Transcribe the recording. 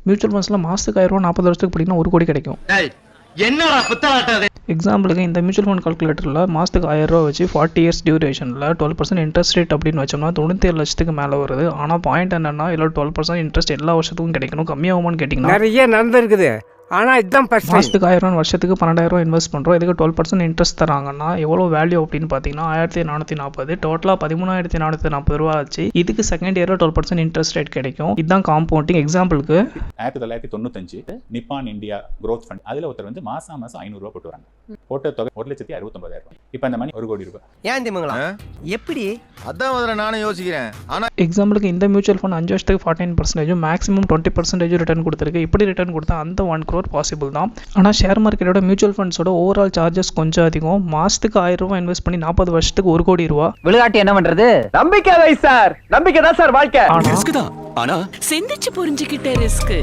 Mutual ஃபண்ட்ஸில் மாதத்துக்கு 1000 ரூபா 40 வருஷத்துக்கு படிக்கணும் 1 கோடி கிடைக்கும். எக்ஸாம்பிளுக்கு இந்த மியூச்சுவல் ஃபண்ட் கால்குலேட்டரில் மாதத்துக்கு 1000 ரூபா வச்சு 40 இயர்ஸ் டியூரேஷனில் 12% இன்ட்ரெஸ்ட் ரேட் அப்படின்னு வச்சோம்னா 97 லட்சத்துக்கு மேலே வருது. ஆனால் பாயிண்ட் என்னன்னா இதில் 12% இன்ட்ரெஸ்ட் எல்லா வருஷத்துக்கும் கிடைக்கணும். கம்மியாகுமான்னு கேட்டிங்கன்னா நிறைய நடந்திருக்குது. ஆனால் இதுதான் மாதத்துக்கு 1000 வருஷத்துக்கு 12,000 இன்வெஸ்ட் பண்ணுறோம். இதுக்கு 12% இன்ட்ரெஸ்ட் தராங்கன்னா எவ்வளோ வேல்யூ அப்படின்னு பார்த்தீங்கன்னா 1440. டோட்டலாக 13,440 ரூபா ஆச்சு. இதுக்கு செகண்ட் இயரில் 12% இன்ட்ரெஸ்ட் ரேட் கிடைக்கும். இதுதான் காம்பவுண்டிங். எக்ஸாம்பிளுக்கு 1995 நிப்பான் இந்தியா growth ஃபண்ட் அதில் ஒருத்தர் வந்து மாதம் 500 ரூபா போட்டு வராங்க. போட்ட தொகை 1,69,000. இப்போ அந்த மணி 1 கோடி ரூபாய். ஏன் திமுங்களா எப்படி? அதான் முதல்ல நானும் யோசிக்கிறேன். ஆனால் எக்ஸாம்பிளுக்கு இந்த மியூச்சுவல் ஃபண்ட் 5 வருஷத்துக்கு 49%, மேக்ஸிமம் 20% ரிட்டர்ன் கொடுத்துருக்கு. இப்படி ரிட்டர்ன் கொடுத்தா அந்த 1 crore பாசிபிள் தான். ஆனால் ஷேர் மார்க்கெட்டோட மியூச்சுவல் ஃபண்ட்ஸோட ஓவரால் சார்ஜஸ் கொஞ்சம் அதிகம். மாதத்துக்கு 1000 ரூபா இன்வெஸ்ட் பண்ணி 40 வருஷத்துக்கு 1 கோடி ரூபா. விளையாட்டு என்ன பண்றது? நம்பிக்கை வை சார், நம்பிக்கை தான் சார் வாழ்க்கை. ஆனால் ரிஸ்க் தான், ஆனா சிந்திச்சு புரிஞ்சுக்கிட்ட ரிஸ்க்.